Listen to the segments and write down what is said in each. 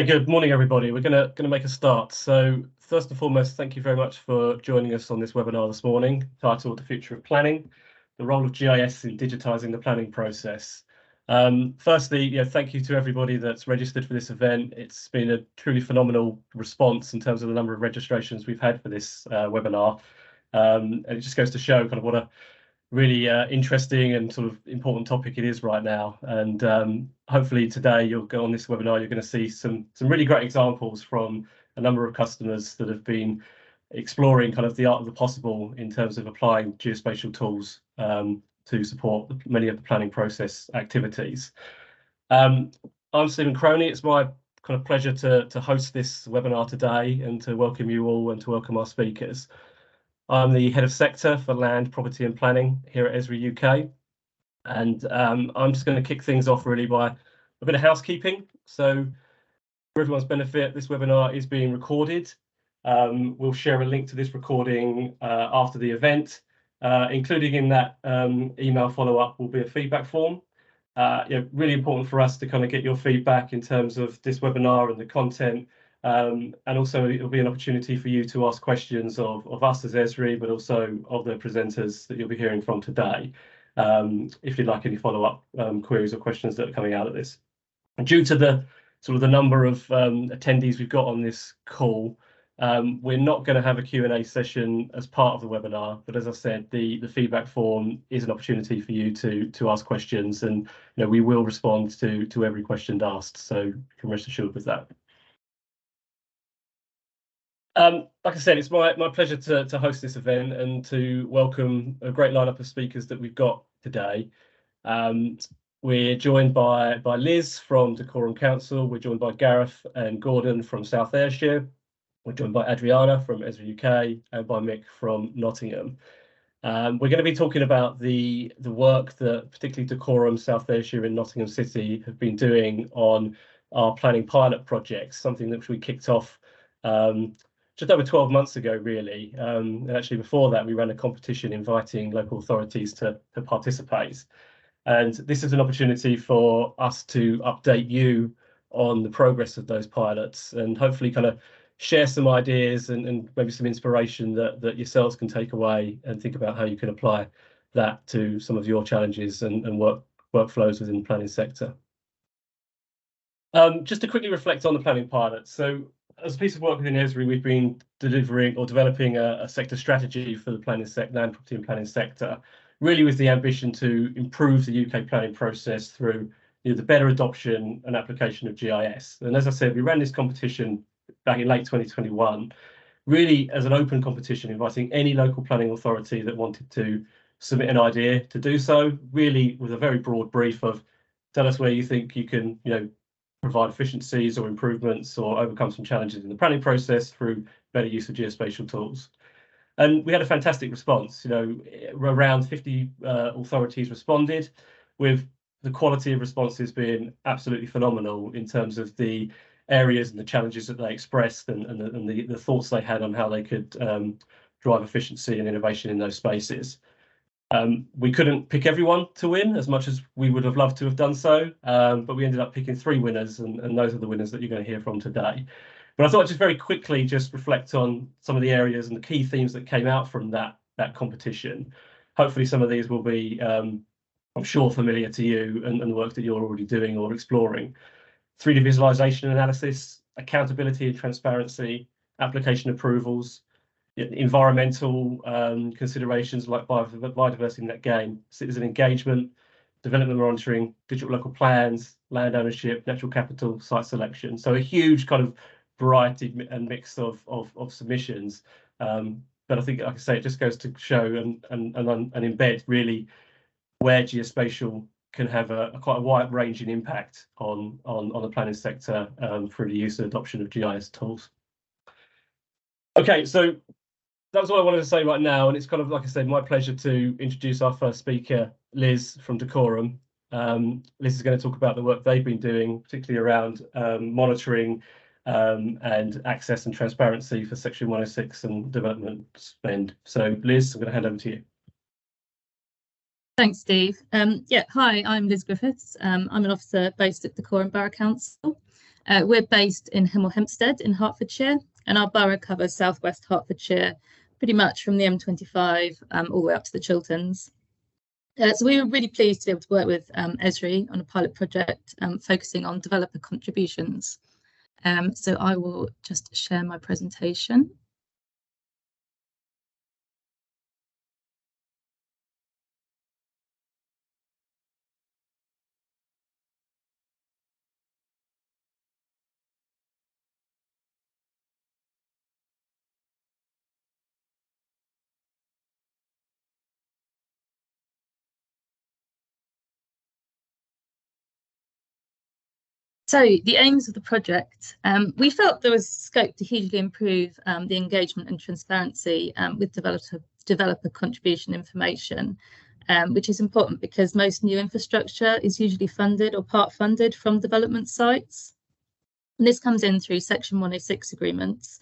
Good morning, everybody. We're gonna make a start. So first and foremost, thank you very much for joining us on this webinar this morning, titled "The Future of Planning: The Role of GIS in Digitising the Planning Process." Firstly, thank you to everybody that's registered for this event. It's been a truly phenomenal response in terms of the number of registrations we've had for this webinar, and it just goes to show kind of what a really interesting and sort of important topic it is right now. And hopefully today you'll go on this webinar, you're going to see some really great examples from a number of customers that have been exploring kind of the art of the possible in terms of applying geospatial tools to support many of the planning process activities. I'm Stephen Croney. It's my kind of pleasure to host this webinar today and to welcome you all and to welcome our speakers. I'm the head of sector for land, property and planning here at Esri UK. And I'm just going to kick things off really by a bit of housekeeping. So for everyone's benefit, this webinar is being recorded. We'll share a link to this recording after the event. Including in that email follow-up will be a feedback form. Really important for us to kind of get your feedback in terms of this webinar and the content. And also it'll be an opportunity for you to ask questions of us as Esri, but also of the presenters that you'll be hearing from today, if you'd like any follow-up queries or questions that are coming out of this. And due to the sort of the number of attendees we've got on this call, we're not going to have a Q&A session as part of the webinar, but as I said, the feedback form is an opportunity for you to ask questions, and we will respond to every question asked, so you can rest assured with that. Like I said, it's my pleasure to host this event and to welcome a great lineup of speakers that we've got today. We're joined by Liz from Dacorum Council. We're joined by Gareth and Gordon from South Ayrshire. We're joined by Adriana from Esri UK and by Mick from Nottingham. We're going to be talking about the work that particularly Dacorum, South Ayrshire and Nottingham City have been doing on our planning pilot projects, something that we kicked off just over 12 months ago, really. And actually before that, we ran a competition inviting local authorities to participate. And this is an opportunity for us to update you on the progress of those pilots and hopefully kind of share some ideas and maybe some inspiration that yourselves can take away and think about how you can apply that to some of your challenges and workflows within the planning sector. Just to quickly reflect on the planning pilot. So as a piece of work within Esri, we've been delivering or developing a sector strategy for the planning sector, land, property and planning sector, really with the ambition to improve the UK planning process through the better adoption and application of GIS. And as I said, we ran this competition back in late 2021, really as an open competition, inviting any local planning authority that wanted to submit an idea to do so, really with a very broad brief of tell us where you think you can, provide efficiencies or improvements or overcome some challenges in the planning process through better use of geospatial tools. And we had a fantastic response. Around 50 authorities responded, with the quality of responses being absolutely phenomenal in terms of the areas and the challenges that they expressed and the thoughts they had on how they could drive efficiency and innovation in those spaces. We couldn't pick everyone to win as much as we would have loved to have done so, but we ended up picking 3 winners, and those are the winners that you're going to hear from today. But I thought I'd just very quickly just reflect on some of the areas and the key themes that came out from that competition. Hopefully some of these will be, I'm sure, familiar to you and the work that you're already doing or exploring. 3D visualization analysis, accountability and transparency, application approvals, environmental considerations like biodiversity net gain, citizen engagement, development monitoring, digital local plans, land ownership, natural capital, site selection. So a huge kind of variety and mix of submissions. But I think, like I say, it just goes to show and embed really where geospatial can have quite a wide-ranging impact on the planning sector through the use and adoption of GIS tools. Okay, so that was all I wanted to say right now, and it's kind of, like I said, my pleasure to introduce our first speaker, Liz from Dacorum. Liz is going to talk about the work they've been doing, particularly around monitoring and access and transparency for Section 106 and development spend. So, Liz, I'm going to hand over to you. Thanks, Steve. Hi, I'm Liz Griffiths. I'm an officer based at Dacorum Borough Council. We're based in Hemel Hempstead in Hertfordshire, and our borough covers southwest Hertfordshire, pretty much from the M25 all the way up to the Chilterns. So we were really pleased to be able to work with Esri on a pilot project focusing on developer contributions. So I will just share my presentation. So the aims of the project, we felt there was scope to hugely improve the engagement and transparency with developer contribution information, which is important because most new infrastructure is usually funded or part funded from development sites. And this comes in through Section 106 agreements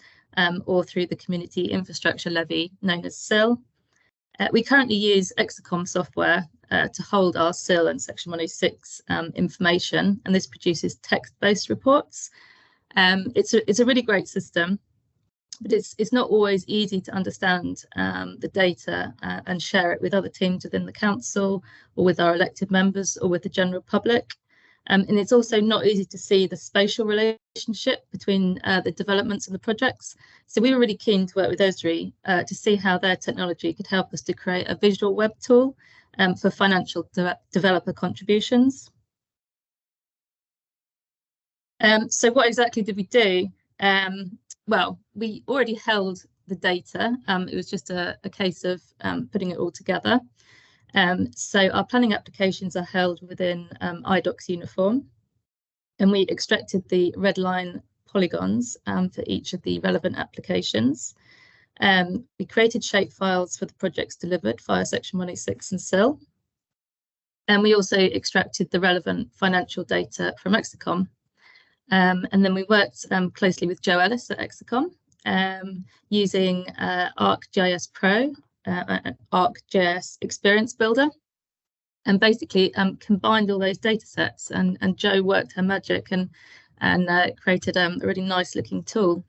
or through the Community Infrastructure Levy, known as CIL. We currently use Exacom software to hold our CIL and Section 106 information, and this produces text-based reports. It's a really great system, but it's not always easy to understand the data and share it with other teams within the council or with our elected members or with the general public. And it's also not easy to see the spatial relationship between the developments and the projects. So we were really keen to work with Esri to see how their technology could help us to create a visual web tool for financial developer contributions. So what exactly did we do? Well, we already held the data. It was just a case of putting it all together. So our planning applications are held within iDocs Uniform, and we extracted the red line polygons for each of the relevant applications. We created shapefiles for the projects delivered via Section 106 and CIL. And we also extracted the relevant financial data from Exacom. And then we worked closely with Joe Ellis at Exacom using ArcGIS Pro, ArcGIS Experience Builder, and basically combined all those data sets, and Joe worked her magic and created a really nice looking tool.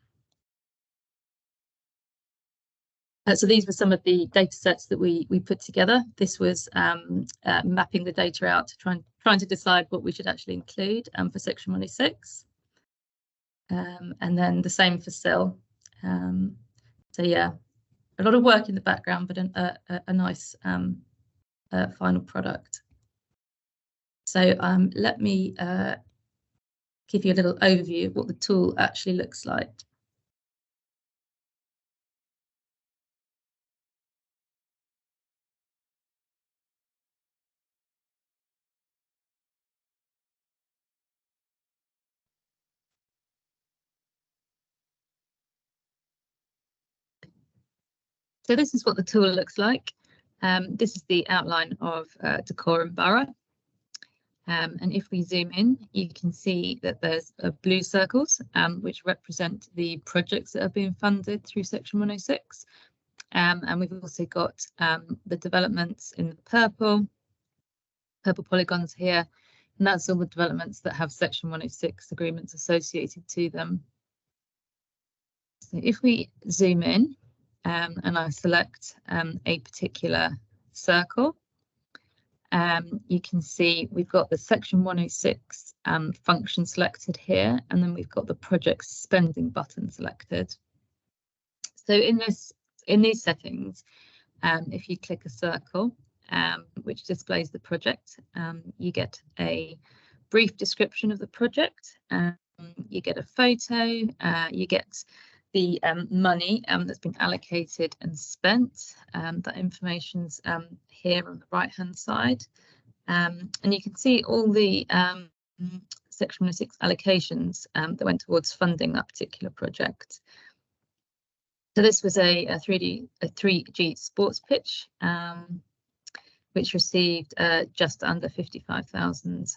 So these were some of the data sets that we put together. This was mapping the data out to trying to decide what we should actually include for Section 106. And then the same for CIL. So yeah, a lot of work in the background, but a nice final product. So let me give you a little overview of what the tool actually looks like. So this is what the tool looks like. This is the outline of Dacorum Borough. And if we zoom in, you can see that there's blue circles, which represent the projects that are being funded through Section 106. And we've also got the developments in the purple polygons here. And that's all the developments that have Section 106 agreements associated to them. So if we zoom in, and I select a particular circle, you can see we've got the Section 106 function selected here, and then we've got the project spending button selected. So in these settings, if you click a circle, which displays the project, you get a brief description of the project, you get a photo, you get the money that's been allocated and spent. That information's here on the right hand side, and you can see all the Section 106 allocations that went towards funding that particular project. So this was a 3G sports pitch, which received just under 55,000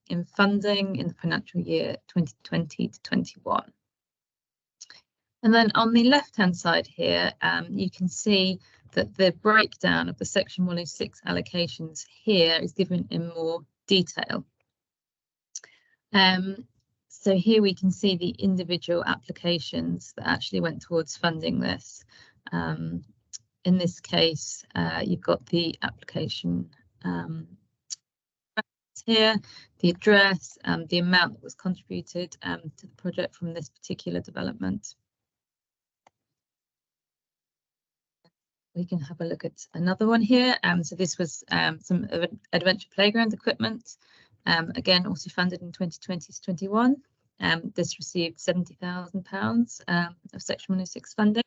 in funding in the financial year 2020 to 21. And then on the left-hand side here, you can see that the breakdown of the Section 106 allocations here is given in more detail. So So here we can see the individual applications that actually went towards funding this. In this case, you've got the application here, the address, the amount that was contributed to the project from this particular development. We can have a look at another one here. So this was some adventure playground equipment, again also funded in 2020 to 21. This received £70,000 of Section 106 funding.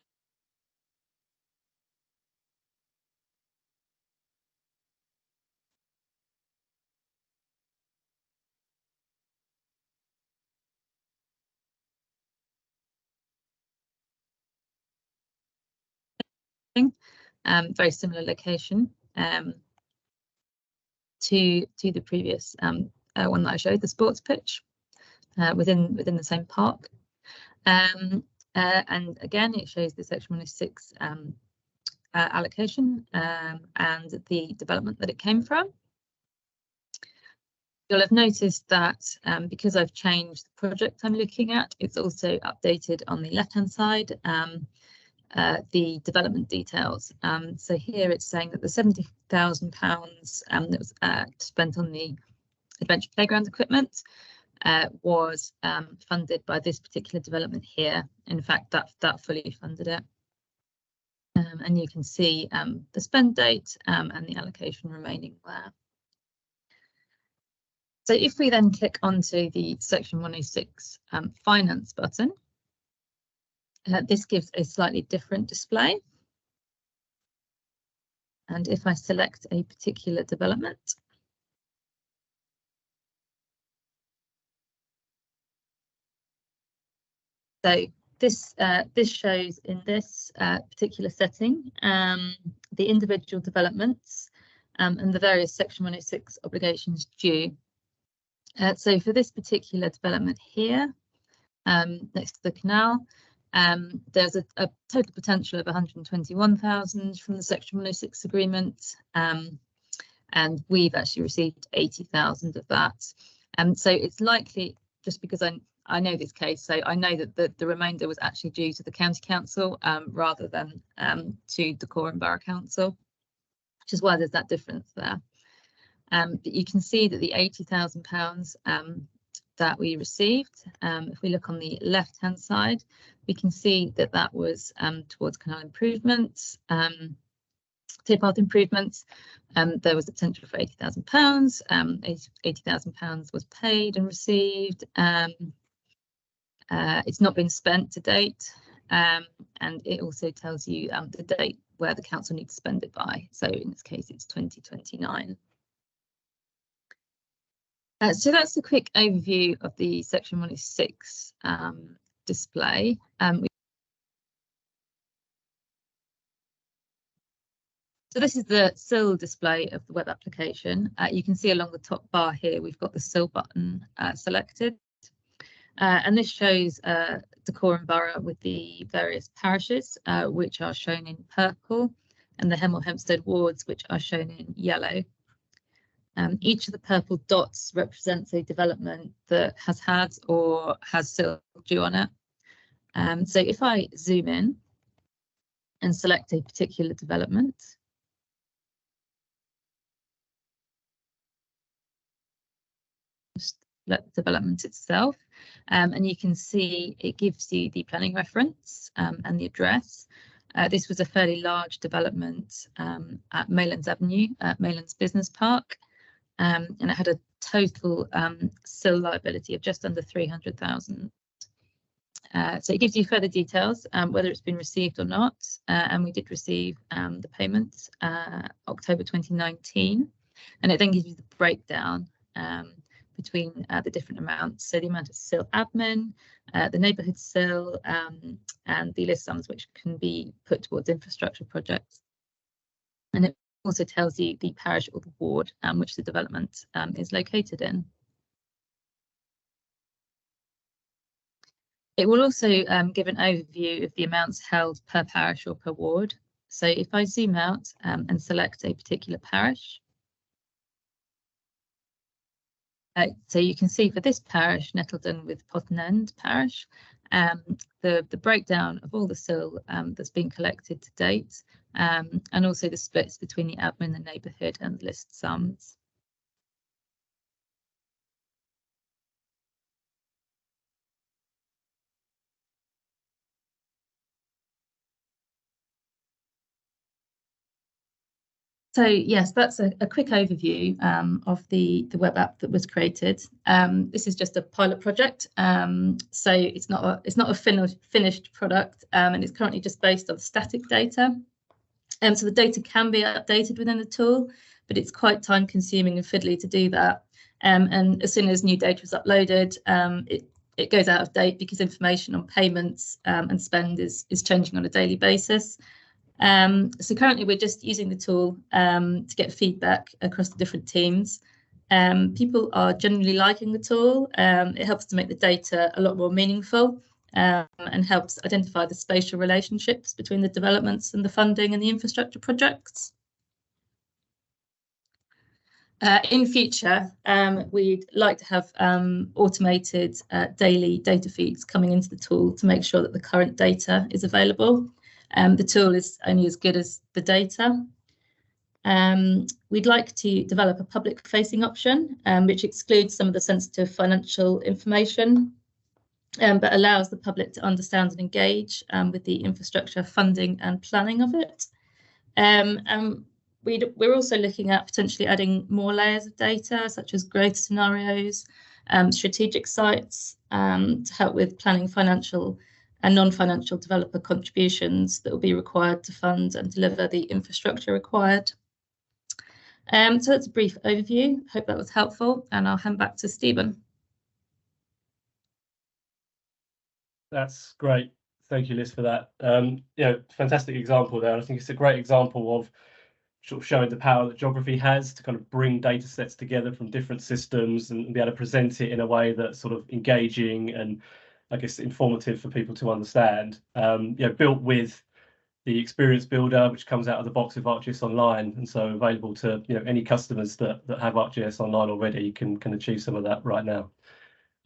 Very similar location to the previous one that I showed, the sports pitch, within the same park. And again, it shows the Section 106 allocation and the development that it came from. You'll have noticed that because I've changed the project I'm looking at, it's also updated on the left-hand side. The development details. So here it's saying that the £70,000 that was spent on the adventure playground equipment was funded by this particular development here. In fact, that fully funded it. And you can see the spend date and the allocation remaining there. So if we then click onto the Section 106 finance button, this gives a slightly different display. And if I select a particular development, so this shows in this particular setting the individual developments and the various Section 106 obligations due. So for this particular development here, next to the canal, there's a total potential of 121,000 from the Section 106 agreement, and we've actually received 80,000 of that. So it's likely, just because I know this case, so I know that the remainder was actually due to the County Council rather than to Dacorum Borough Council, which is why there's that difference there. But you can see that the £80,000 that we received, if we look on the left-hand side, we can see that that was towards canal improvements, towpath improvements. There was a potential for £80,000. £80,000 was paid and received. It's not been spent to date, and it also tells you the date where the council needs to spend it by. So in this case, it's 2029. So that's a quick overview of the Section 106 display. So this is the SIL display of the web application. You can see along the top bar here, we've got the SIL button selected. And this shows Dacorum Borough with the various parishes, which are shown in purple, and the Hemel Hempstead wards, which are shown in yellow. Each of the purple dots represents a development that has had or has SIL due on it. So if I zoom in and select a particular development, just select the development itself, and you can see it gives you the planning reference and the address. This was a fairly large development at Maylands Avenue, at Maylands Business Park. And it had a total SIL liability of just under 300,000. So it gives you further details, whether it's been received or not. And we did receive the payment October 2019. And it then gives you the breakdown between the different amounts. So the amount of SIL admin, the neighbourhood SIL, and the list sums which can be put towards infrastructure projects. And it also tells you the parish or the ward which the development is located in. It will also give an overview of the amounts held per parish or per ward. So if I zoom out and select a particular parish, So you can see for this parish, Nettledon with Potton End parish, the breakdown of all the SIL that's been collected to date, and also the splits between the admin, the neighbourhood, and the list sums. So yes, that's a quick overview of the web app that was created. This is just a pilot project, so it's not a finished product, and it's currently just based on static data. So the data can be updated within the tool, but it's quite time consuming and fiddly to do that. And as soon as new data is uploaded, it goes out of date because information on payments and spend is changing on a daily basis. So currently we're just using the tool to get feedback across the different teams. People are generally liking the tool. It helps to make the data a lot more meaningful and helps identify the spatial relationships between the developments and the funding and the infrastructure projects. In future, we'd like to have automated daily data feeds coming into the tool to make sure that the current data is available. The tool is only as good as the data. We'd like to develop a public-facing option, which excludes some of the sensitive financial information, but allows the public to understand and engage with the infrastructure funding and planning of it. And we're also looking at potentially adding more layers of data, such as growth scenarios, strategic sites, to help with planning financial and non-financial developer contributions that will be required to fund and deliver the infrastructure required. So that's a brief overview. Hope that was helpful, and I'll hand back to Stephen. That's great. Thank you, Liz, for that. Fantastic example there. I think it's a great example of sort of showing the power that geography has to kind of bring data sets together from different systems and be able to present it in a way that's sort of engaging and, I guess, informative for people to understand. Built with the experience builder, which comes out of the box with ArcGIS Online, and so available to any customers that have ArcGIS Online already can achieve some of that right now.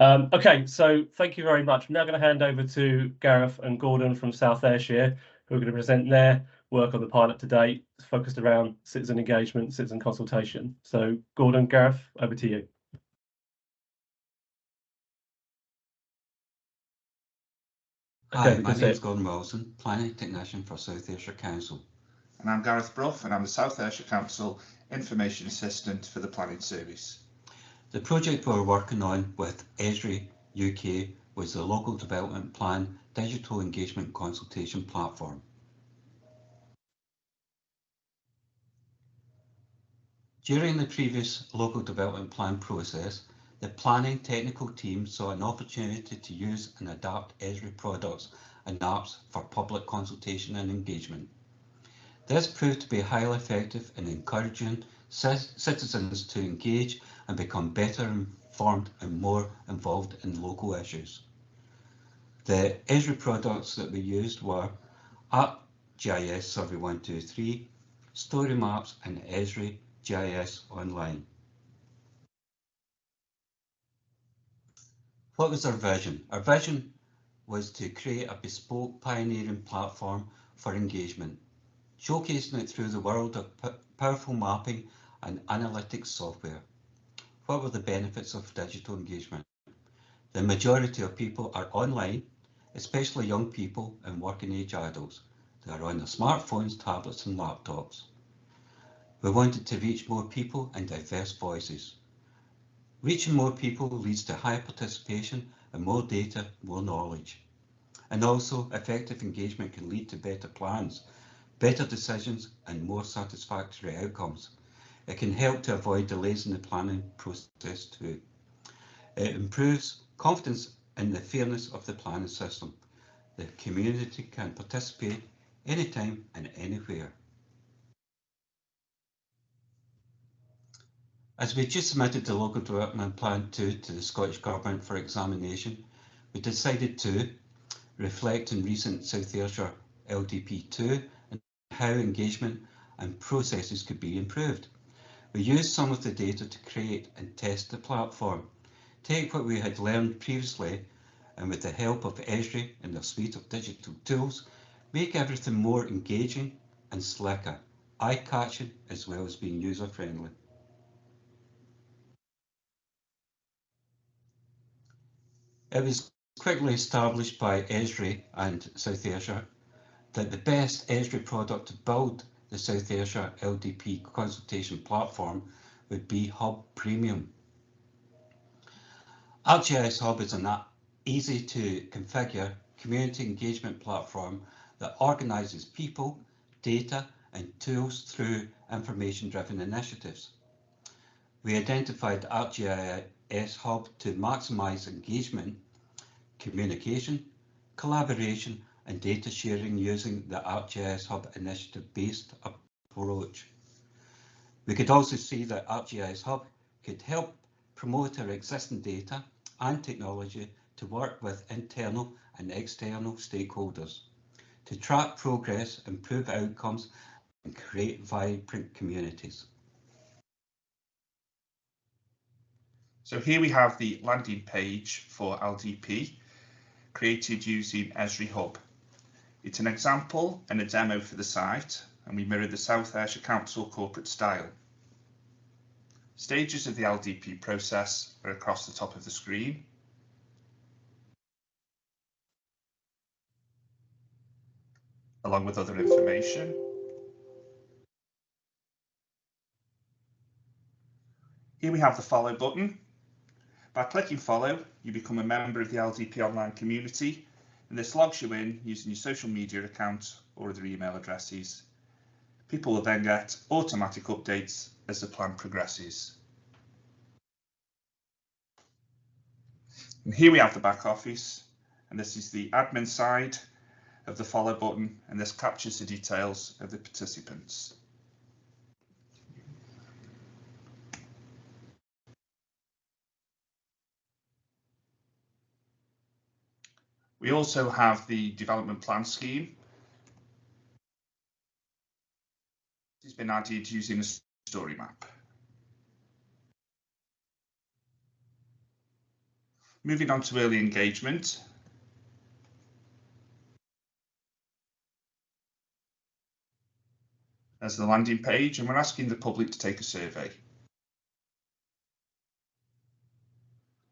Okay, so thank you very much. I'm now going to hand over to Gareth and Gordon from South Ayrshire, who are going to present their work on the pilot to date, focused around citizen engagement, citizen consultation. So Gordon, Gareth, over to you. Hi, my name is Gordon Wilson, Planning Technician for South Ayrshire Council. And I'm Gareth Brough, and I'm the South Ayrshire Council Information Assistant for the Planning Service. The project we're working on with Esri UK was the Local Development Plan Digital Engagement Consultation Platform. During the previous Local Development Plan process, the planning technical team saw an opportunity to use and adapt Esri products and apps for public consultation and engagement. This proved to be highly effective in encouraging citizens to engage and become better informed and more involved in local issues. The Esri products that we used were GIS Survey 123, Story Maps, and Esri GIS Online. What was our vision? Our vision was to create a bespoke pioneering platform for engagement, showcasing it through the world of powerful mapping and analytics software. What were the benefits of digital engagement? The majority of people are online, especially young people and working age adults. They are on their smartphones, tablets and laptops. We wanted to reach more people and diverse voices. Reaching more people leads to higher participation and more data, more knowledge. And also, effective engagement can lead to better plans, better decisions and more satisfactory outcomes. It can help to avoid delays in the planning process too. It improves confidence in the fairness of the planning system. The community can participate anytime and anywhere. As we just submitted the Local Development Plan 2 to the Scottish Government for examination, we decided to reflect on recent South Ayrshire LDP 2 and how engagement and processes could be improved. We used some of the data to create and test the platform, take what we had learned previously, and with the help of Esri and their suite of digital tools, make everything more engaging and slicker, eye-catching as well as being user-friendly. It was quickly established by Esri and South Ayrshire that the best Esri product to build the South Ayrshire LDP consultation platform would be Hub Premium. ArcGIS Hub is an easy to configure community engagement platform that organises people, data and tools through information-driven initiatives. We identified ArcGIS Hub to maximise engagement, communication, collaboration and data sharing using the ArcGIS Hub initiative-based approach. We could also see that ArcGIS Hub could help promote our existing data and technology to work with internal and external stakeholders, to track progress, improve outcomes and create vibrant communities. So here we have the landing page for LDP, created using Esri Hub. It's an example and a demo for the site, and we mirror the South Ayrshire Council corporate style. Stages of the LDP process are across the top of the screen. Along with other information. Here we have the follow button. By clicking follow, you become a member of the LDP online community, and this logs you in using your social media account or other email addresses. People will then get automatic updates as the plan progresses. And here we have the back office, and this is the admin side of the follow button, and this captures the details of the participants. We also have the development plan scheme. It's been added using a story map. Moving on to early engagement. As the landing page, and we're asking the public to take a survey.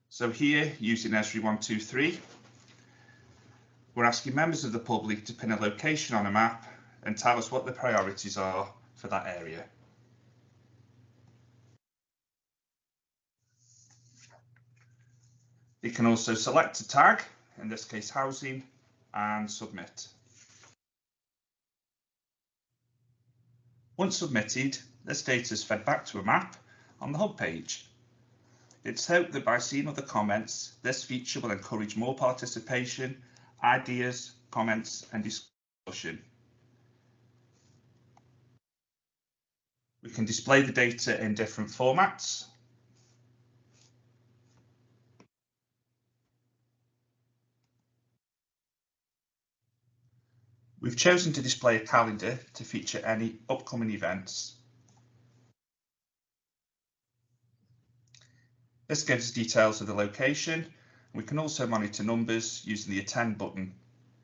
So here, using Esri 123, we're asking members of the public to pin a location on a map and tell us what the priorities are for that area. They can also select a tag, in this case housing, and submit. Once submitted, this data is fed back to a map on the Hub page. It's hoped that by seeing other comments, this feature will encourage more participation, ideas, comments and discussion. We can display the data in different formats. We've chosen to display a calendar to feature any upcoming events. This gives details of the location. We can also monitor numbers using the attend button.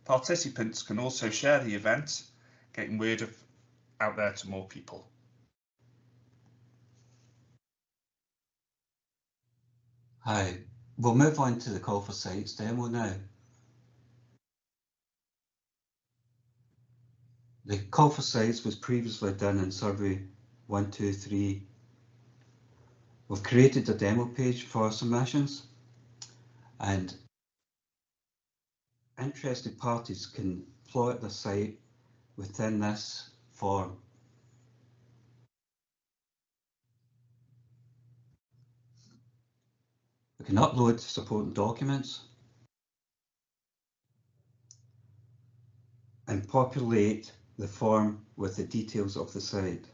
Participants can also share the event, getting word out there to more people. Hi, we'll move on to the call for sites demo now. The call for sites was previously done in survey 123. We've created a demo page for submissions, and interested parties can plot the site within this form. We can upload supporting documents and populate the form with the details of the site.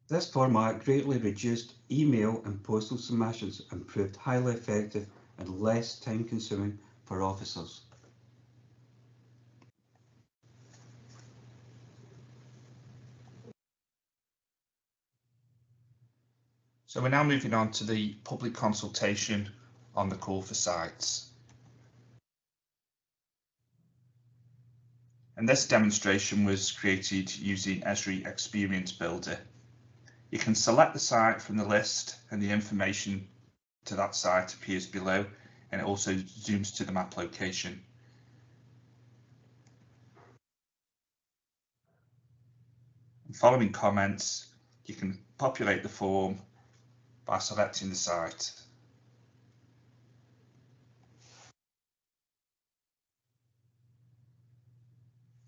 This format greatly reduced email and postal submissions and proved highly effective and less time-consuming for officers. So we're now moving on to the public consultation on the call for sites. And this demonstration was created using Esri Experience Builder. You can select the site from the list and the information to that site appears below, and it also zooms to the map location. And following comments, you can populate the form by selecting the site.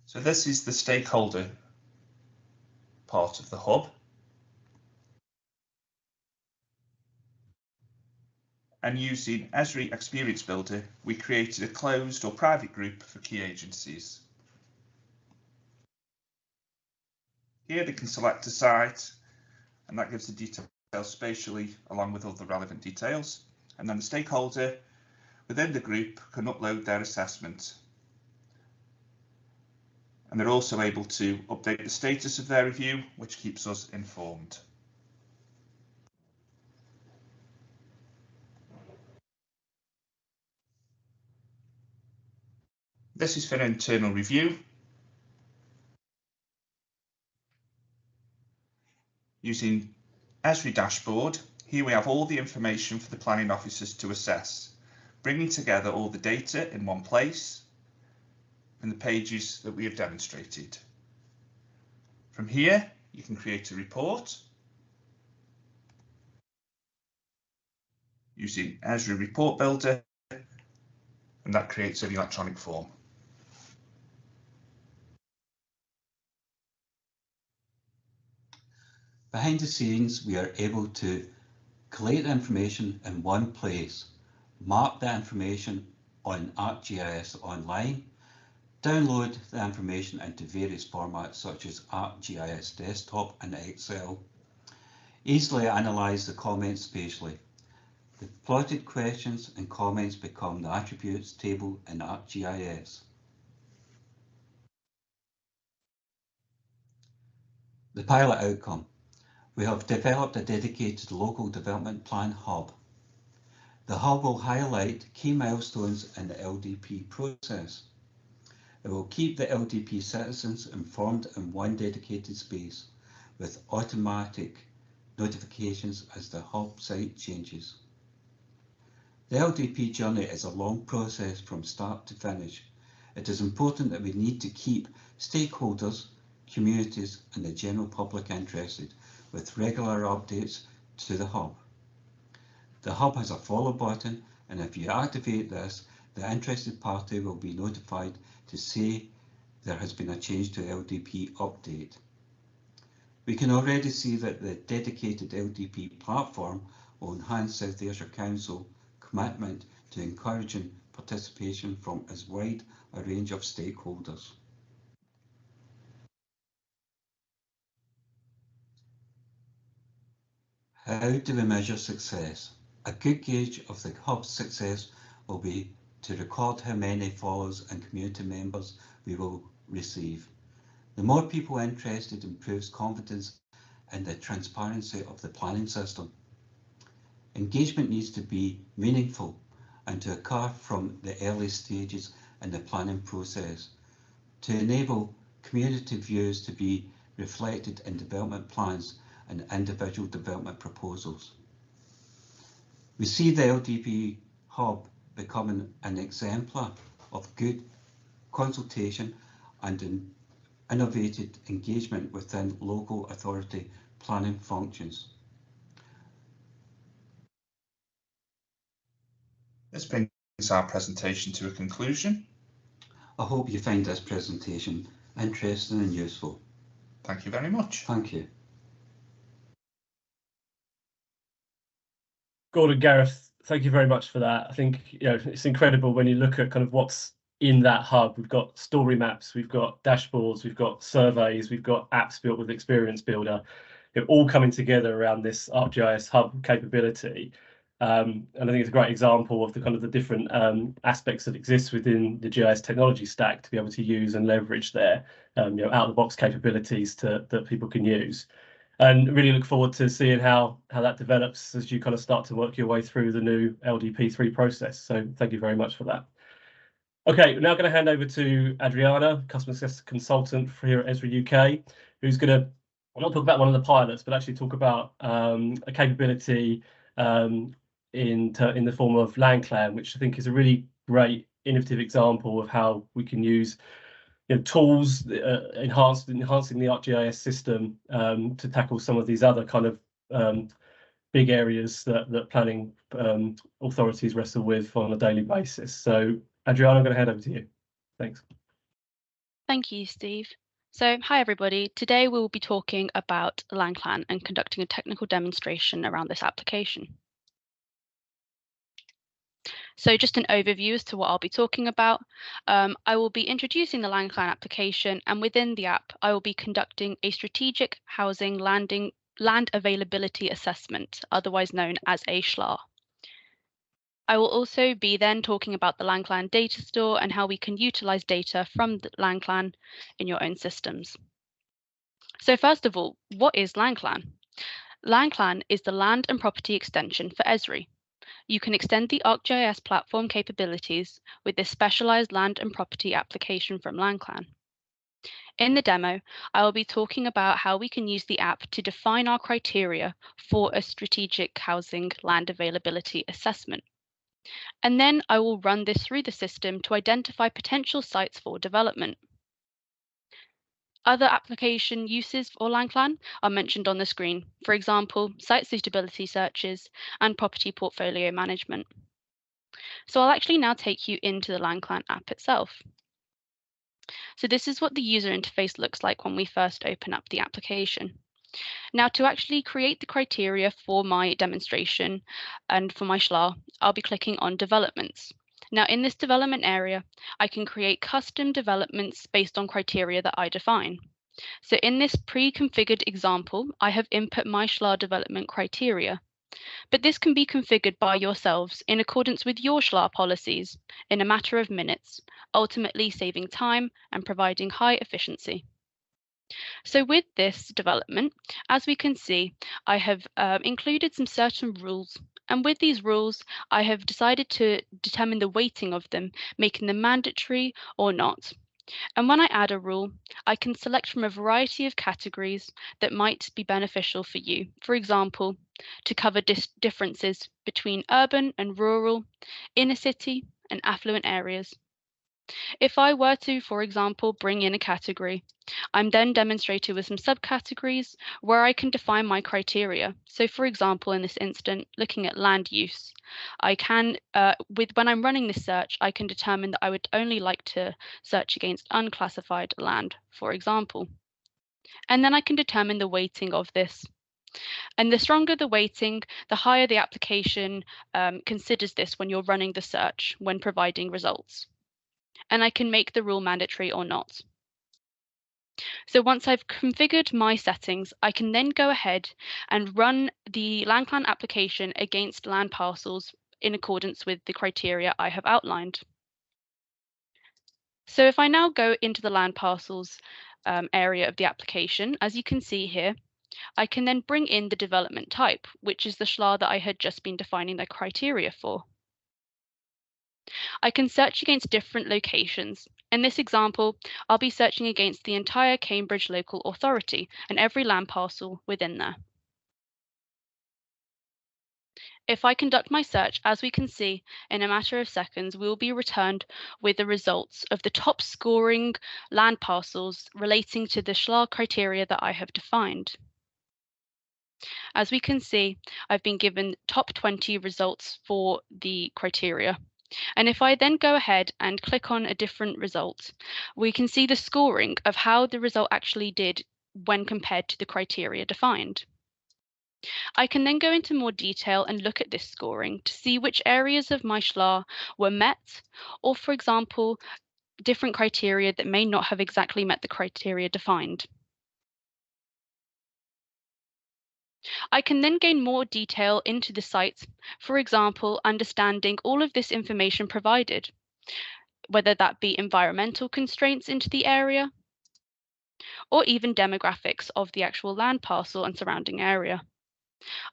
So this is the stakeholder part of the hub. And using Esri Experience Builder, we created a closed or private group for key agencies. Here they can select a site, and that gives the details spatially along with other relevant details. And then the stakeholder within the group can upload their assessment. And they're also able to update the status of their review, which keeps us informed. This is for internal review. Using Esri Dashboard, here we have all the information for the planning officers to assess, bringing together all the data in one place and the pages that we have demonstrated. From here, you can create a report using Esri Report Builder, and that creates an electronic form. Behind the scenes, we are able to collate information in one place, map the information on ArcGIS online, download the information into various formats such as ArcGIS Desktop and Excel, easily analyse the comments spatially. The plotted questions and comments become the attributes table in ArcGIS. The pilot outcome. We have developed a dedicated local development plan hub. The hub will highlight key milestones in the LDP process. It will keep the LDP citizens informed in one dedicated space with automatic notifications as the hub site changes. The LDP journey is a long process from start to finish. It is important that we need to keep stakeholders, communities and the general public interested with regular updates to the hub. The hub has a follow button, and if you activate this, the interested party will be notified to say there has been a change to LDP update. We can already see that the dedicated LDP platform will enhance South Ayrshire Council commitment to encouraging participation from as wide a range of stakeholders. How do we measure success? A good gauge of the hub's success will be to record how many followers and community members we will receive. The more people interested improves confidence in the transparency of the planning system. Engagement needs to be meaningful and to occur from the early stages in the planning process to enable community views to be reflected in development plans and individual development proposals. We see the LDP hub becoming an exemplar of good consultation and innovated engagement within local authority planning functions. This brings our presentation to a conclusion. I hope you find this presentation interesting and useful. Thank you very much. Thank you. Gordon, Gareth, thank you very much for that. I think it's incredible when you look at kind of what's in that hub. We've got story maps, we've got dashboards, we've got surveys, we've got apps built with Experience Builder. They're all coming together around this ArcGIS hub capability. And I think it's a great example of the kind of the different aspects that exist within the GIS technology stack to be able to use and leverage their out-of-the-box capabilities that people can use. And really look forward to seeing how that develops as you kind of start to work your way through the new LDP3 process. So thank you very much for that. Okay, we're now going to hand over to Adriana, customer success consultant here at Esri UK, who's going to not talk about one of the pilots, but actually talk about a capability in the form of LandClan, which I think is a really great innovative example of how we can use tools enhancing the ArcGIS system to tackle some of these other kind of big areas that planning authorities wrestle with on a daily basis. So Adriana, I'm going to hand over to you. Thanks. Thank you, Steve. So, hi everybody. Today we will be talking about LandClan and conducting a technical demonstration around this application. So just an overview as to what I'll be talking about. I will be introducing the LandClan application, and within the app, I will be conducting a strategic housing land availability assessment, otherwise known as a SHLAR. I will also be then talking about the LandClan data store and how we can utilize data from the LandClan in your own systems. So first of all, what is LandClan? LandClan is the land and property extension for Esri. You can extend the ArcGIS platform capabilities with this specialized land and property application from LandClan. In the demo, I will be talking about how we can use the app to define our criteria for a strategic housing land availability assessment. And then I will run this through the system to identify potential sites for development. Other application uses for LandClan are mentioned on the screen, for example, site suitability searches and property portfolio management. So I'll actually now take you into the LandClan app itself. So this is what the user interface looks like when we first open up the application. Now, to actually create the criteria for my demonstration and for my SHLAR, I'll be clicking on developments. Now, in this development area, I can create custom developments based on criteria that I define. So in this pre-configured example, I have input my SHLAR development criteria, but this can be configured by yourselves in accordance with your SHLAR policies in a matter of minutes, ultimately saving time and providing high efficiency. So with this development, as we can see, I have included some certain rules. And with these rules, I have decided to determine the weighting of them, making them mandatory or not. And when I add a rule, I can select from a variety of categories that might be beneficial for you. For example, to cover differences between urban and rural, inner city and affluent areas. If I were to, for example, bring in a category, I'm then demonstrated with some subcategories where I can define my criteria. So for example, in this instant, looking at land use, I can, when I'm running this search, I can determine that I would only like to search against unclassified land, for example. And then I can determine the weighting of this. And the stronger the weighting, the higher the application considers this when you're running the search, when providing results. And I can make the rule mandatory or not. So once I've configured my settings, I can then go ahead and run the LandClan application against land parcels in accordance with the criteria I have outlined. So if I now go into the land parcels area of the application, as you can see here, I can then bring in the development type, which is the SHLAR that I had just been defining the criteria for. I can search against different locations. In this example, I'll be searching against the entire Cambridge local authority and every land parcel within there. If I conduct my search, as we can see, in a matter of seconds, we will be returned with the results of the top scoring land parcels relating to the SHLAR criteria that I have defined. As we can see, I've been given top 20 results for the criteria. And if I then go ahead and click on a different result, we can see the scoring of how the result actually did when compared to the criteria defined. I can then go into more detail and look at this scoring to see which areas of my SHLAR were met, or for example, different criteria that may not have exactly met the criteria defined. I can then gain more detail into the site, for example, understanding all of this information provided, whether that be environmental constraints into the area, or even demographics of the actual land parcel and surrounding area.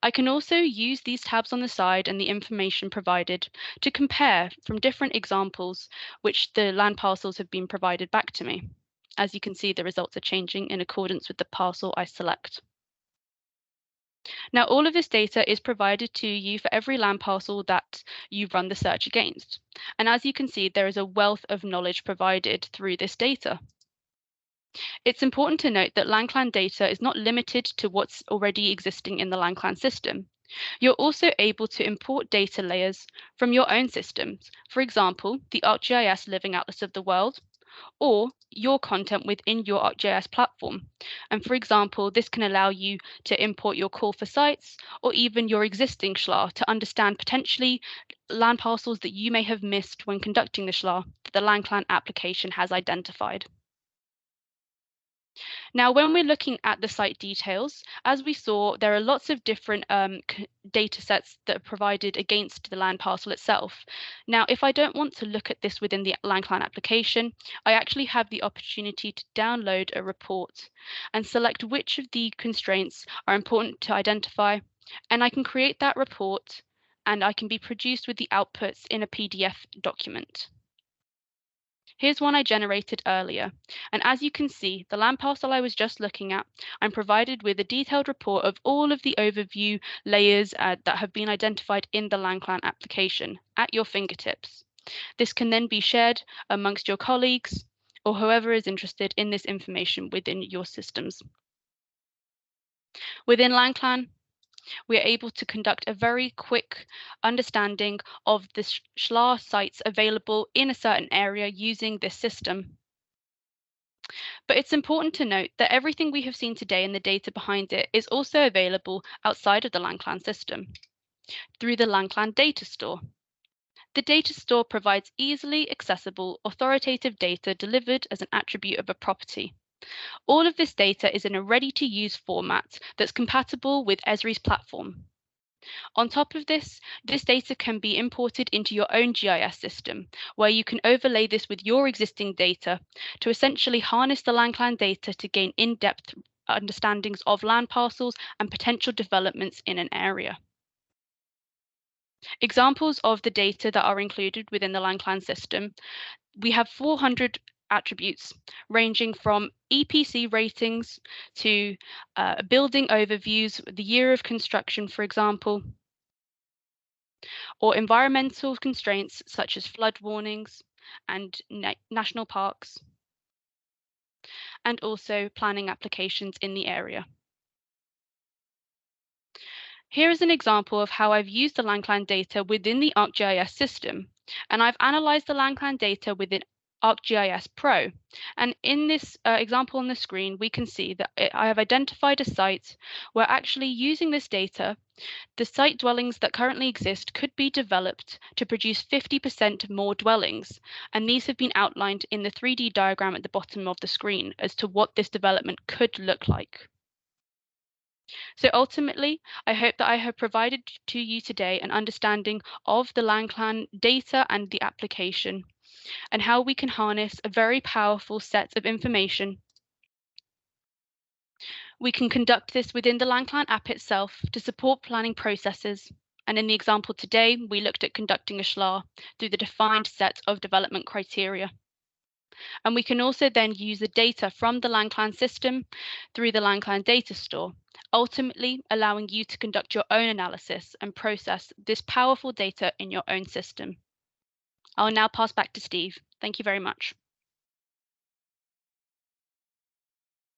I can also use these tabs on the side and the information provided to compare from different examples which the land parcels have been provided back to me. As you can see, the results are changing in accordance with the parcel I select. Now, all of this data is provided to you for every land parcel that you run the search against. And as you can see, there is a wealth of knowledge provided through this data. It's important to note that LandClan data is not limited to what's already existing in the LandClan system. You're also able to import data layers from your own systems, for example, the ArcGIS Living Atlas of the World, or your content within your ArcGIS platform. And for example, this can allow you to import your call for sites or even your existing SHLA to understand potentially land parcels that you may have missed when conducting the SHLA that the LandClan application has identified. Now, when we're looking at the site details, as we saw, there are lots of different data sets that are provided against the land parcel itself. Now, if I don't want to look at this within the LandClan application, I actually have the opportunity to download a report and select which of the constraints are important to identify, and I can create that report and I can be produced with the outputs in a PDF document. Here's one I generated earlier, and as you can see, the land parcel I was just looking at, I'm provided with a detailed report of all of the overview layers that have been identified in the LandClan application at your fingertips. This can then be shared amongst your colleagues or whoever is interested in this information within your systems. Within LandClan, we are able to conduct a very quick understanding of the SHLA sites available in a certain area using this system. But it's important to note that everything we have seen today and the data behind it is also available outside of the LandClan system through the LandClan Data Store. The data store provides easily accessible, authoritative data delivered as an attribute of a property. All of this data is in a ready-to-use format that's compatible with Esri's platform. On top of this, this data can be imported into your own GIS system, where you can overlay this with your existing data to essentially harness the LandClan data to gain in-depth understandings of land parcels and potential developments in an area. Examples of the data that are included within the LandClan system, we have 400 attributes ranging from EPC ratings to building overviews, the year of construction, for example, or environmental constraints such as flood warnings and national parks, and also planning applications in the area. Here is an example of how I've used the LandClan data within the ArcGIS system, and I've analyzed the LandClan data within ArcGIS Pro. And in this example on the screen, we can see that I have identified a site where actually using this data, the site dwellings that currently exist could be developed to produce 50% more dwellings. And these have been outlined in the 3D diagram at the bottom of the screen as to what this development could look like. So ultimately, I hope that I have provided to you today an understanding of the LandClan data and the application, and how we can harness a very powerful set of information. We can conduct this within the LandClan app itself to support planning processes. And in the example today, we looked at conducting a SHLA through the defined set of development criteria. And we can also then use the data from the LandClan system through the LandClan data store, ultimately allowing you to conduct your own analysis and process this powerful data in your own system. I'll now pass back to Steve. Thank you very much.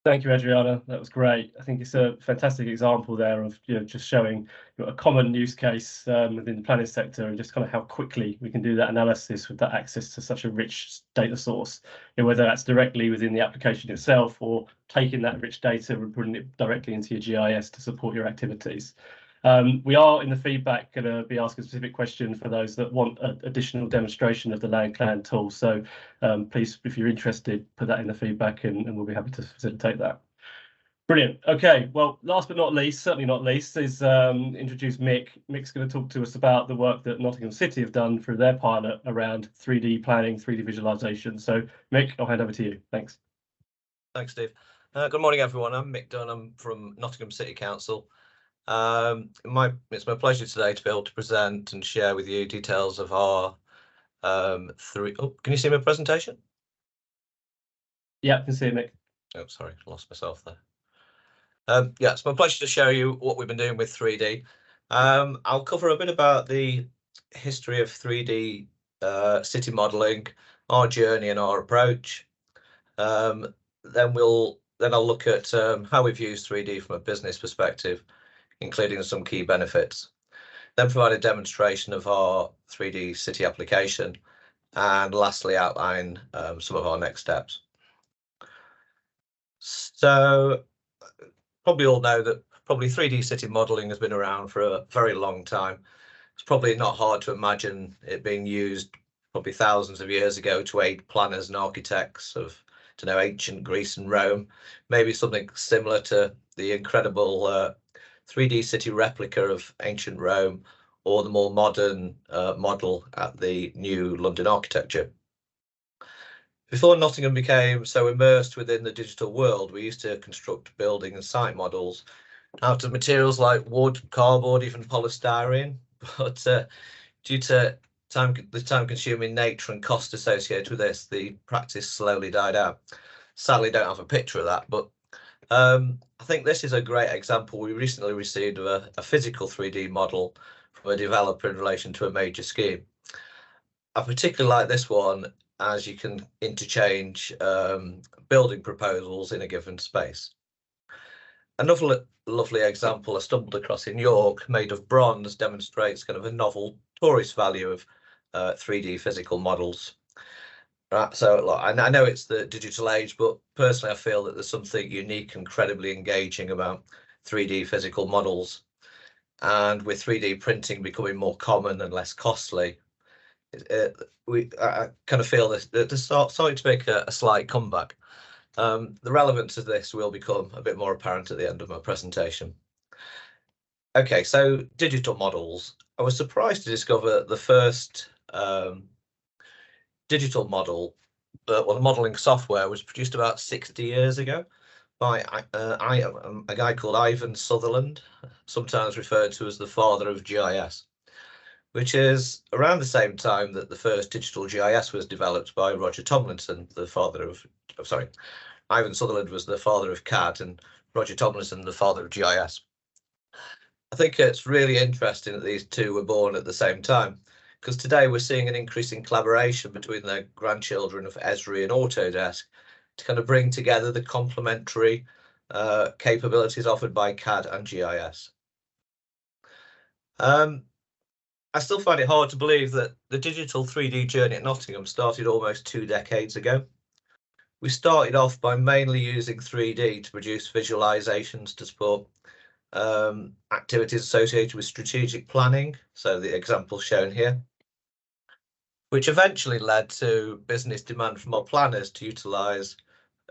Thank you, Adriana. That was great. I think it's a fantastic example there of just showing a common use case within the planning sector, and just kind of how quickly we can do that analysis with that access to such a rich data source, whether that's directly within the application itself or taking that rich data and putting it directly into your GIS to support your activities. We are in the feedback going to be asking a specific question for those that want an additional demonstration of the LandClan tool. So please, if you're interested, put that in the feedback and we'll be happy to facilitate that. Brilliant. OK, well, last but not least, certainly not least, is introduce Mick. Mick's going to talk to us about the work that Nottingham City have done through their pilot around 3D planning, 3D visualization. So Mick, I'll hand over to you. Thanks. Thanks, Steve. Good morning, everyone. I'm Mick Dunham from Nottingham City Council. It's my pleasure today to be able to present and share with you details of our can you see my presentation? Yeah, I can see it, Mick. Oh, sorry, lost myself there. Yeah, it's my pleasure to show you what we've been doing with 3D. I'll cover a bit about the history of 3D city modelling, our journey and our approach. Then I'll look at how we've used 3D from a business perspective, including some key benefits. Then provide a demonstration of our 3D city application, and lastly outline some of our next steps. So probably all know that 3D city modelling has been around for a very long time. It's probably not hard to imagine it being used probably thousands of years ago to aid planners and architects of ancient Greece and Rome, maybe something similar to the incredible 3D city replica of ancient Rome, or the more modern model at the new London architecture. Before Nottingham became so immersed within the digital world, we used to construct building and site models out of materials like wood, cardboard, even polystyrene. But due to the time-consuming nature and cost associated with this, the practice slowly died out. Sadly, don't have a picture of that, but I think this is a great example. We recently received a physical 3D model from a developer in relation to a major scheme. I particularly like this one, as you can interchange building proposals in a given space. Another lovely example I stumbled across in York, made of bronze, demonstrates kind of a novel tourist value of 3D physical models. Right, so look, I know it's the digital age, but personally I feel that there's something unique and incredibly engaging about 3D physical models. And with 3D printing becoming more common and less costly, I kind of feel this they're starting to make a slight comeback. The relevance of this will become a bit more apparent at the end of my presentation. Okay, so digital models. I was surprised to discover the first digital model, the modelling software was produced about 60 years ago by a guy called Ivan Sutherland, sometimes referred to as the father of GIS, which is around the same time that the first digital GIS was developed by Roger Tomlinson, the father of, sorry, Ivan Sutherland was the father of CAD and Roger Tomlinson the father of GIS. I think it's really interesting that these two were born at the same time, because today we're seeing an increasing collaboration between the grandchildren of Esri and Autodesk to kind of bring together the complementary capabilities offered by CAD and GIS. I still find it hard to believe that the digital 3D journey at Nottingham started almost 2 decades ago. We started off by mainly using 3D to produce visualizations to support activities associated with strategic planning, so the example shown here, which eventually led to business demand from our planners to utilize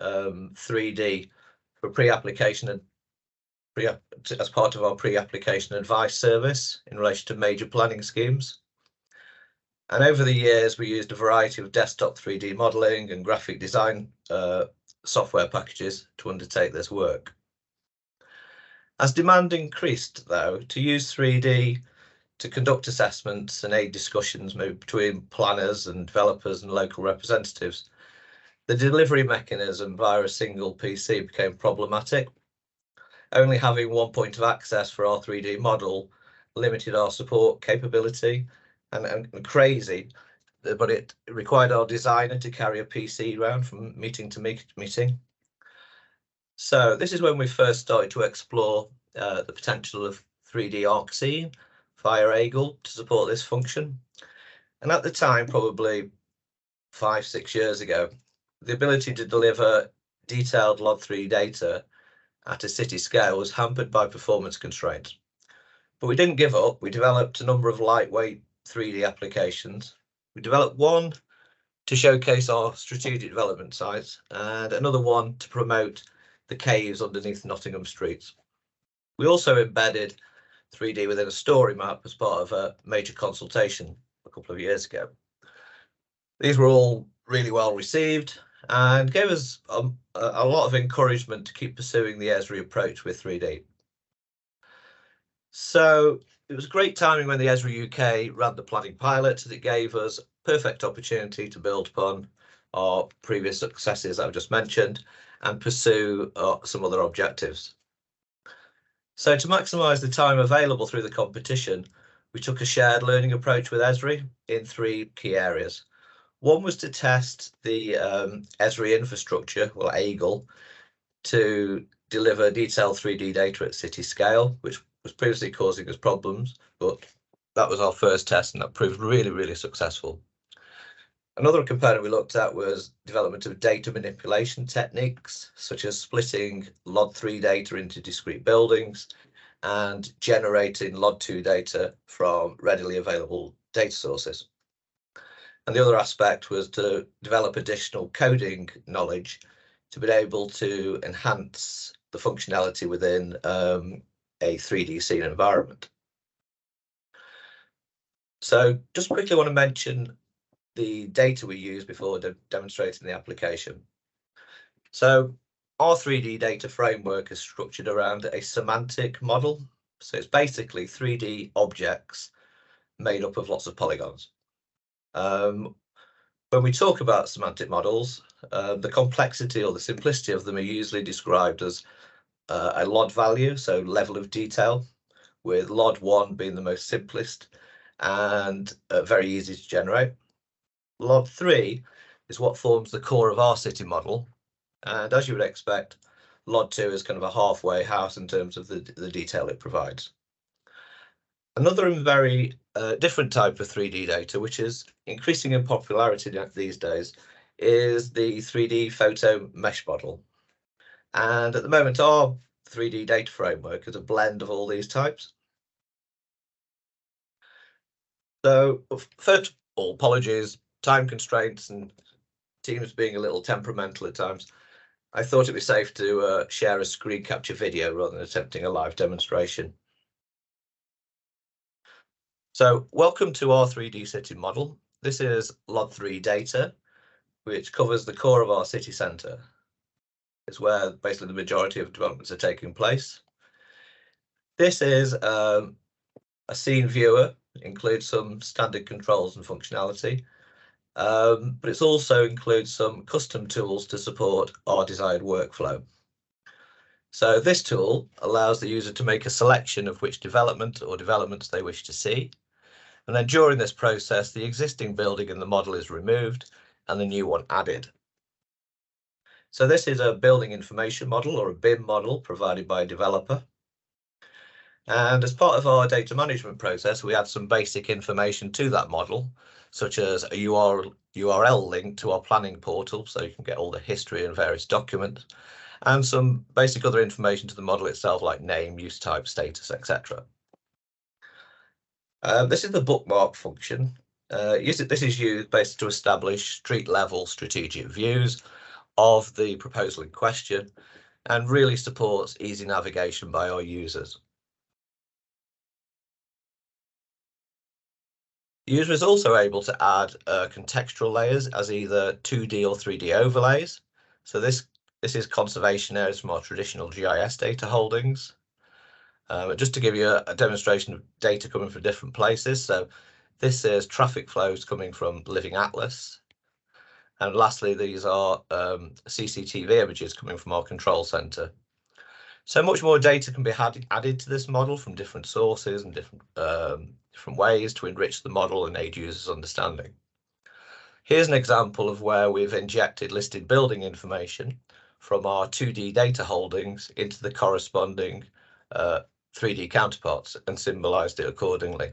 3D for pre-application and as part of our pre-application advice service in relation to major planning schemes. And over the years, we used a variety of desktop 3D modeling and graphic design software packages to undertake this work. As demand increased, though, to use 3D to conduct assessments and aid discussions between planners and developers and local representatives, the delivery mechanism via a single PC became problematic. Only having one point of access for our 3D model limited our support capability, and crazy, but it required our designer to carry a PC around from meeting to meeting. So this is when we first started to explore the potential of 3D ArcScene via Eagle to support this function. And at the time, probably 5-6 years ago, the ability to deliver detailed Log3 data at a city scale was hampered by performance constraints. But we didn't give up. We developed a number of lightweight 3D applications. We developed one to showcase our strategic development sites and another one to promote the caves underneath Nottingham streets. We also embedded 3D within a story map as part of a major consultation a couple of years ago. These were all really well received, and gave us a lot of encouragement to keep pursuing the Esri approach with 3D. So it was great timing when the Esri UK ran the planning pilot, as it gave us perfect opportunity to build upon our previous successes that I've just mentioned and pursue some other objectives. So to maximise the time available through the competition, we took a shared learning approach with Esri in 3 key areas. One was to test the Esri infrastructure, or AGLE, to deliver detailed 3D data at city scale, which was previously causing us problems, but that was our first test and that proved really, really successful. Another component we looked at was development of data manipulation techniques, such as splitting LOD3 data into discrete buildings and generating LOD2 data from readily available data sources. And the other aspect was to develop additional coding knowledge to be able to enhance the functionality within a 3D scene environment. So just quickly want to mention the data we use before demonstrating the application. So our 3D data framework is structured around a semantic model. So it's basically 3D objects made up of lots of polygons. When we talk about semantic models, the complexity or the simplicity of them are usually described as a LOD value, so level of detail, with LOD 1 being the most simplest and very easy to generate. LOD 3 is what forms the core of our city model, and as you would expect, LOD 2 is kind of a halfway house in terms of the detail it provides. Another very different type of 3D data, which is increasing in popularity these days, is the 3D photo mesh model. And at the moment, our 3D data framework is a blend of all these types. So first of all, apologies, time constraints and teams being a little temperamental at times. I thought it'd be safe to share a screen capture video rather than attempting a live demonstration. So welcome to our 3D city model. This is LOD3 data, which covers the core of our city centre. It's where basically the majority of developments are taking place. This is a scene viewer, includes some standard controls and functionality, but it also includes some custom tools to support our desired workflow. So this tool allows the user to make a selection of which development or developments they wish to see. And then during this process, the existing building in the model is removed and the new one added. So this is a building information model, or a BIM model, provided by a developer. And as part of our data management process, we add some basic information to that model, such as a URL link to our planning portal, so you can get all the history and various documents, and some basic other information to the model itself, like name, use type, status, etc. This is the bookmark function. This is used basically to establish street level strategic views of the proposal in question and really supports easy navigation by our users. The user is also able to add contextual layers as either 2D or 3D overlays. So this is conservation areas from our traditional GIS data holdings. Just to give you a demonstration of data coming from different places. So this is traffic flows coming from Living Atlas. And lastly, these are CCTV images coming from our control center. So much more data can be added to this model from different sources and different ways to enrich the model and aid users' understanding. Here's an example of where we've injected listed building information from our 2D data holdings into the corresponding 3D counterparts and symbolized it accordingly.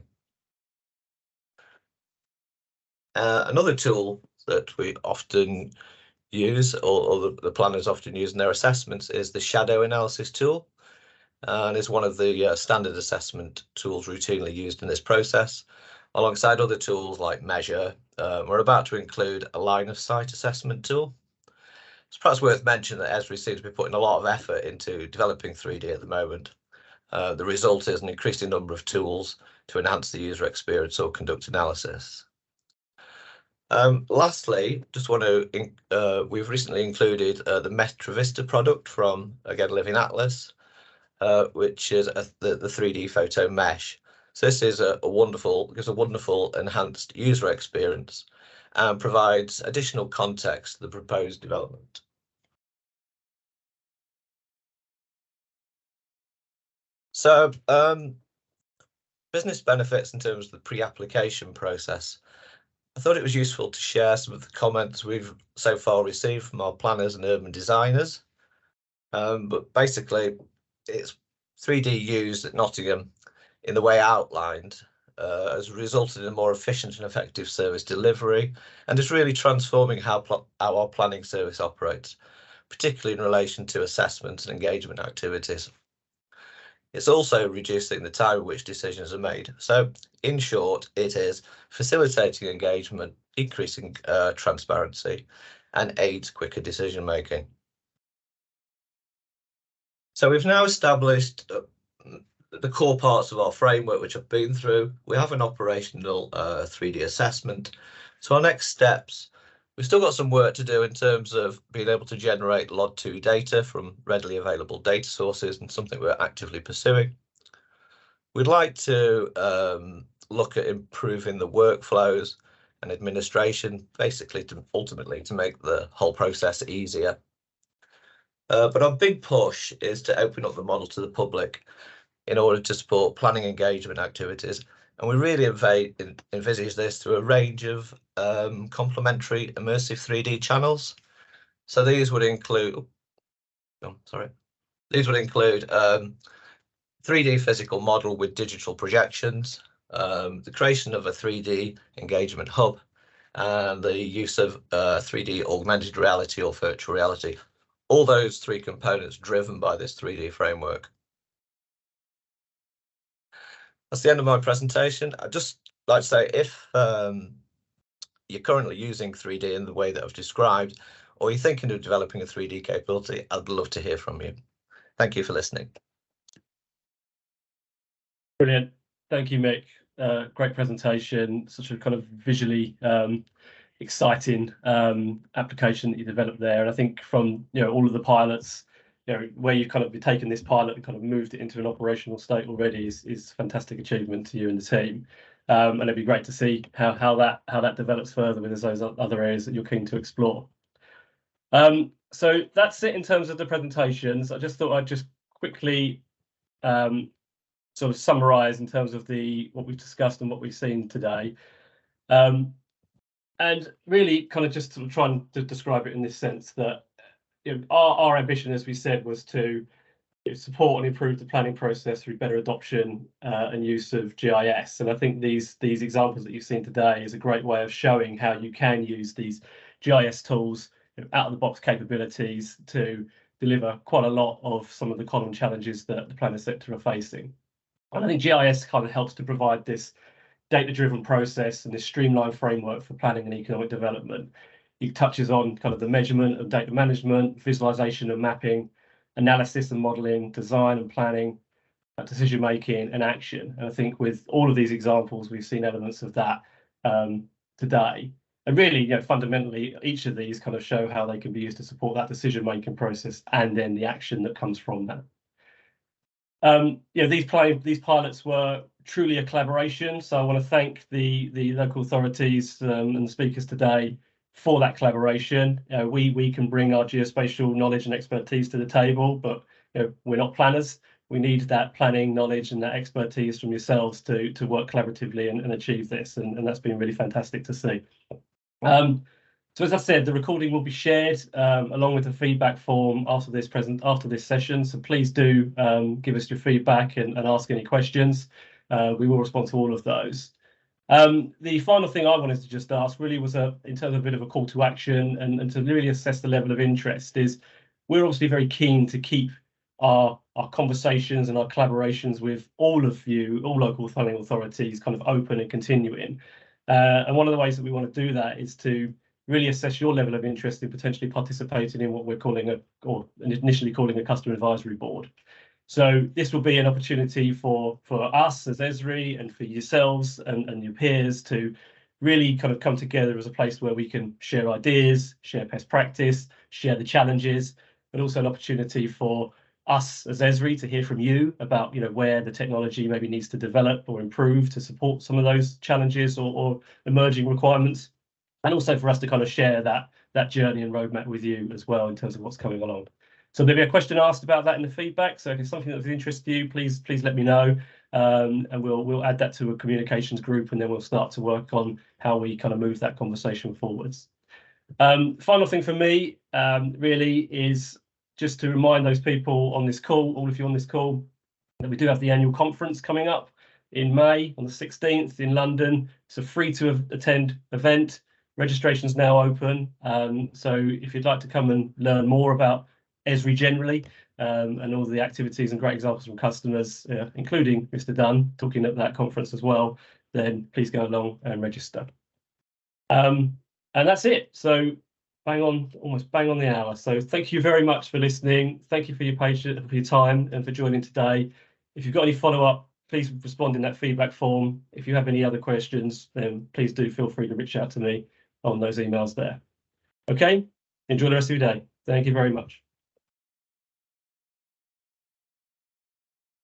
Another tool that we often use, or the planners often use in their assessments, is the shadow analysis tool, and is one of the standard assessment tools routinely used in this process, alongside other tools like Measure. We're about to include a line of sight assessment tool. It's perhaps worth mentioning that Esri seems to be putting a lot of effort into developing 3D at the moment. The result is an increasing number of tools to enhance the user experience or conduct analysis. Lastly, just want to, we've recently included the MetraVista product from, again, Living Atlas, which is the 3D photo mesh. So this is a wonderful enhanced user experience and provides additional context to the proposed development. So business benefits in terms of the pre-application process. I thought it was useful to share some of the comments we've so far received from our planners and urban designers. But basically, it's 3D used at Nottingham in the way outlined has resulted in a more efficient and effective service delivery, and is really transforming how our planning service operates, particularly in relation to assessment and engagement activities. It's also reducing the time at which decisions are made. So in short, it is facilitating engagement, increasing transparency, and aids quicker decision making. So we've now established the core parts of our framework, which I've been through. We have an operational 3D assessment. So our next steps, we've still got some work to do in terms of being able to generate LOD2 data from readily available data sources, and something we're actively pursuing. We'd like to look at improving the workflows and administration, basically to ultimately to make the whole process easier. But our big push is to open up the model to the public in order to support planning engagement activities. And we really envisage this through a range of complementary immersive 3D channels. So these would include, these would include 3D physical model with digital projections, the creation of a 3D engagement hub, and the use of 3D augmented reality or virtual reality. All those three components driven by this 3D framework. That's the end of my presentation. I'd just like to say, if you're currently using 3D in the way that I've described, or you're thinking of developing a 3D capability, I'd love to hear from you. Thank you for listening. Brilliant. Thank you, Mick. Great presentation. Such a kind of visually exciting application that you developed there. And I think from all of the pilots, where you've kind of taken this pilot and kind of moved it into an operational state already is a fantastic achievement to you and the team. And it'd be great to see how that develops further with those other areas that you're keen to explore. So that's it in terms of the presentations. I just thought I'd just quickly sort of summarize in terms of what we've discussed and what we've seen today. And really kind of just sort of trying to describe it in this sense that our ambition, as we said, was to support and improve the planning process through better adoption and use of GIS. And I think these examples that you've seen today is a great way of showing how you can use these GIS tools, out-of-the-box capabilities to deliver quite a lot of some of the common challenges that the planning sector are facing. And I think GIS kind of helps to provide this data-driven process and this streamlined framework for planning and economic development. It touches on kind of the measurement of data management, visualization and mapping, analysis and modeling, design and planning, decision making and action. And I think with all of these examples, we've seen elements of that today. And really, fundamentally, each of these kind of show how they can be used to support that decision making process and then the action that comes from that. These pilots were truly a collaboration. So I want to thank the local authorities and the speakers today for that collaboration. We can bring our geospatial knowledge and expertise to the table, but we're not planners. We need that planning knowledge and that expertise from yourselves to work collaboratively and achieve this, and that's been really fantastic to see. So as I said, the recording will be shared along with the feedback form after this session. So please do give us your feedback and ask any questions. We will respond to all of those. The final thing I wanted to just ask really was in terms of a bit of a call to action and to really assess the level of interest is we're obviously very keen to keep our conversations and our collaborations with all of you, all local planning authorities kind of open and continuing. And one of the ways that we want to do that is to really assess your level of interest in potentially participating in what we're calling initially calling a customer advisory board. So this will be an opportunity for us as Esri and for yourselves and your peers to really kind of come together as a place where we can share ideas, share best practice, share the challenges, but also an opportunity for us as Esri to hear from you about, where the technology maybe needs to develop or improve to support some of those challenges or emerging requirements, and also for us to kind of share that journey and roadmap with you as well in terms of what's coming along. So maybe a question asked about that in the feedback. So if it's something that's of interest to you, please let me know, and we'll add that to a communications group, and then we'll start to work on how we kind of move that conversation forwards. Final thing for me really is just to remind those people on this call, all of you on this call, that we do have the annual conference coming up in May on the 16th in London. It's a free to attend event. Registration's now open. So if you'd like to come and learn more about Esri generally, and all the activities and great examples from customers, including Mr. Dunn talking at that conference as well, then please go along and register. And that's it. So almost bang on the hour. So thank you very much for listening. Thank you for your patience, for your time, and for joining today. If you've got any follow-up, please respond in that feedback form. If you have any other questions, then please do feel free to reach out to me on those emails there. Okay, enjoy the rest of your day. Thank you very much.